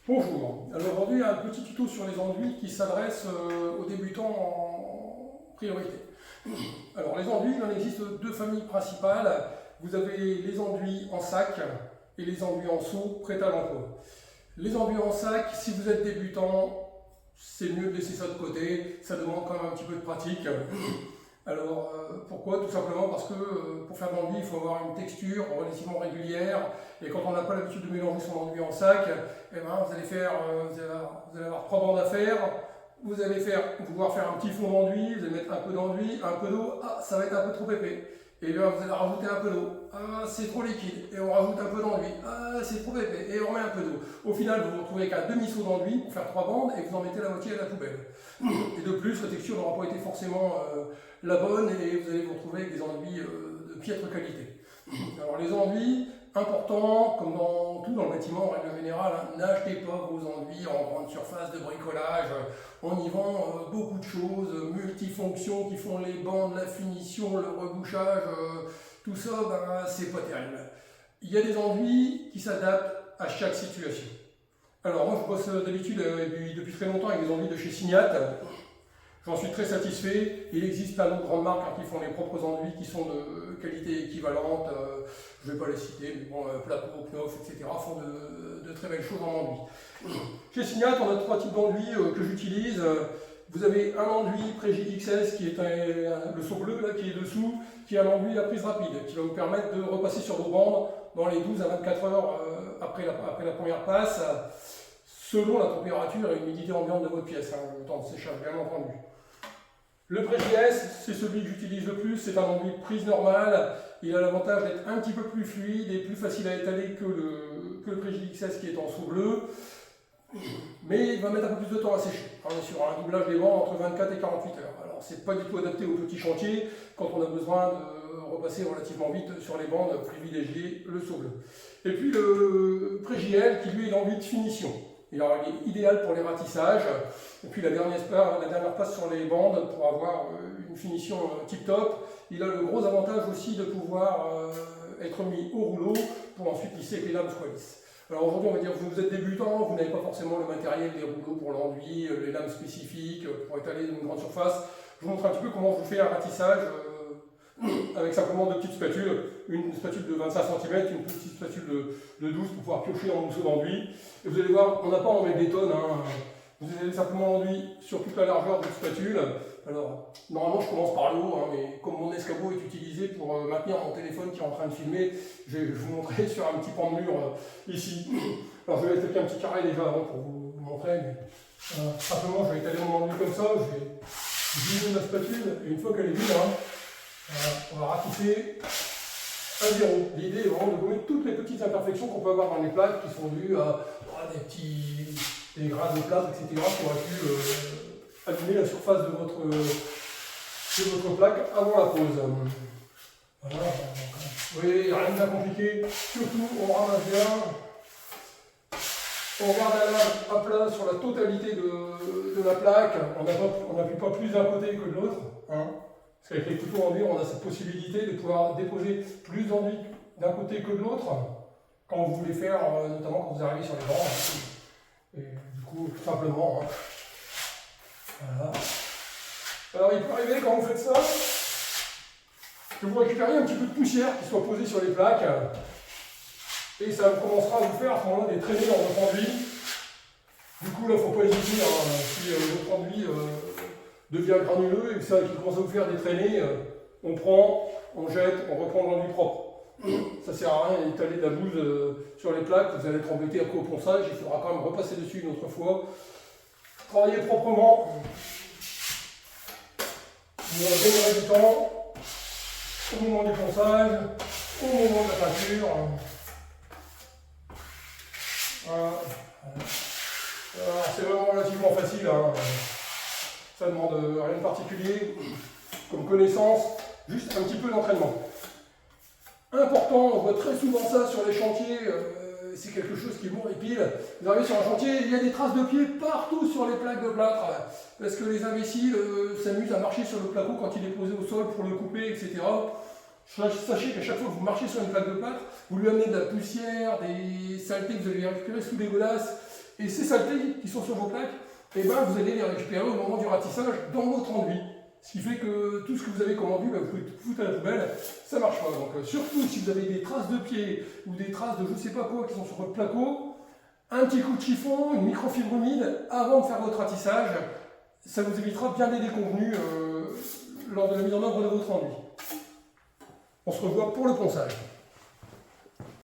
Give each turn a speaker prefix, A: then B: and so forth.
A: Bonjour, alors aujourd'hui un petit tuto sur les enduits qui s'adresse aux débutants en priorité. Alors les enduits, il en existe deux familles principales. Vous avez les enduits en sac et les enduits en seau prêts à l'emploi. Les enduits en sac, si vous êtes débutant, c'est mieux de laisser ça de côté, ça demande quand même un petit peu de pratique. Alors pourquoi? Tout simplement parce que pour faire de l'enduit, il faut avoir une texture relativement régulière et quand on n'a pas l'habitude de mélanger son enduit en sac, eh ben, vous allez avoir trois bandes à faire, vous allez pouvoir faire un petit fond d'enduit, vous allez mettre un peu d'enduit, un peu d'eau, ah ça va être un peu trop épais. Et bien vous allez rajouter un peu d'eau, ah c'est trop liquide, et on rajoute un peu d'enduit, ah c'est trop épais, et on remet un peu d'eau. Au final vous vous retrouvez avec un demi-seau d'enduit pour faire trois bandes et vous en mettez la moitié à la poubelle. Et de plus, la texture n'aura pas été forcément la bonne et vous allez vous retrouver avec des enduits de piètre qualité. Alors les enduits, importants, comme dans tout dans le bâtiment en règle générale, hein, n'achetez pas vos enduits en grande surface de bricolage. On y vend beaucoup de choses, multifonctions qui font les bandes, la finition, le rebouchage, tout ça, ben, c'est pas terrible. Il y a des enduits qui s'adaptent à chaque situation. Alors moi je bosse d'habitude depuis très longtemps avec des enduits de chez Signat. J'en suis très satisfait. Il existe plein d'autres grandes marques qui font les propres enduits qui sont de qualité équivalente. Je ne vais pas les citer, mais bon, Placo, Knauf, etc. font de très belles choses en enduit. Chez Signat, on a trois types d'enduits que j'utilise. Vous avez un enduit Prégide XS qui est le seau bleu là, qui est dessous, qui est un enduit à prise rapide, qui va vous permettre de repasser sur vos bandes dans les 12 à 24 heures après la première passe, selon la température et l'humidité ambiante de votre pièce, hein, le temps de séchage bien entendu. Le Pré-JS, c'est celui que j'utilise le plus, c'est un enduit prise normale, il a l'avantage d'être un petit peu plus fluide et plus facile à étaler que le Prégide XS qui est en seau bleu, mais il va mettre un peu plus de temps à sécher. On est sur un doublage des bandes entre 24 et 48 heures. Alors c'est pas du tout adapté aux petits chantiers, quand on a besoin de repasser relativement vite sur les bandes, privilégier le seau bleu. Et puis le Pré-JL qui lui est l'enduit de finition. Il est idéal pour les ratissages. Et puis la dernière passe sur les bandes pour avoir une finition tip-top. Il a le gros avantage aussi de pouvoir être mis au rouleau pour ensuite lisser et que les lames soient lisses. Alors aujourd'hui, on va dire que vous êtes débutant, vous n'avez pas forcément le matériel, les rouleaux pour l'enduit, les lames spécifiques pour étaler une grande surface. Je vous montre un petit peu comment je fais un ratissage avec simplement deux petites spatules, une spatule de 25 cm, une petite spatule de 12 pour pouvoir piocher dans le morceau d'enduit. Et vous allez voir, on n'a pas à en mettre des tonnes, hein. Vous allez simplement l'enduit sur toute la largeur de la spatule. Alors, normalement je commence par le haut, hein, mais comme mon escabeau est utilisé pour maintenir mon téléphone qui est en train de filmer, je vais vous montrer sur un petit pan de mur ici. Alors je vais attaquer un petit carré déjà avant pour vous montrer, mais simplement je vais étaler mon enduit comme ça, je vais vider ma spatule, et une fois qu'elle est vide, on va ratisser à zéro. L'idée est vraiment de gommer toutes les petites imperfections qu'on peut avoir dans les plaques qui sont dues à des grains de plâtre, etc. qui auraient pu abîmer la surface de votre plaque avant la pose. Voilà. Oui, rien de bien compliqué. Surtout, on ramasse bien. On garde la lame à plat sur la totalité de la plaque. On n'appuie pas plus d'un côté que de l'autre. Hein. Parce qu'avec les couteaux enduits, on a cette possibilité de pouvoir déposer plus d'enduit d'un côté que de l'autre quand vous voulez faire, notamment quand vous arrivez sur les bancs. Et du coup, tout simplement. Hein. Voilà. Alors, il peut arriver quand vous faites ça que vous récupériez un petit peu de poussière qui soit posée sur les plaques. Et ça commencera à vous faire à ce moment-là des traînées dans votre enduit. Du coup, là, il ne faut pas hésiter. Hein, si votre enduit devient granuleux et que ça qui commence à vous faire des traînées, on prend, on jette, on reprend l'enduit propre. Ça ne sert à rien d'étaler de la bouse sur les plaques, vous allez être embêté après au ponçage, il faudra quand même repasser dessus une autre fois. Travailler proprement, vous gagnerez du temps au moment du ponçage, au moment de la peinture. Voilà. Alors c'est vraiment relativement facile, hein. Ça ne demande rien de particulier comme connaissance, juste un petit peu d'entraînement. Important, on voit très souvent ça sur les chantiers, c'est quelque chose qui m'horripile. Vous arrivez sur un chantier, il y a des traces de pieds partout sur les plaques de plâtre, parce que les imbéciles s'amusent à marcher sur le placo quand il est posé au sol pour le couper, etc. Sachez qu'à chaque fois que vous marchez sur une plaque de plâtre, vous lui amenez de la poussière, des saletés que vous allez récupérer sous les godasses, Et ces saletés qui sont sur vos plaques, eh ben, vous allez les récupérer au moment du ratissage dans votre enduit. Ce qui fait que tout ce que vous avez comme enduit, ben, vous pouvez tout foutre à la poubelle, ça marche pas. Donc surtout si vous avez des traces de pied ou des traces de je ne sais pas quoi qui sont sur votre placo, un petit coup de chiffon, une microfibre humide avant de faire votre ratissage, ça vous évitera bien des déconvenus lors de la mise en œuvre de votre enduit. On se revoit pour le ponçage.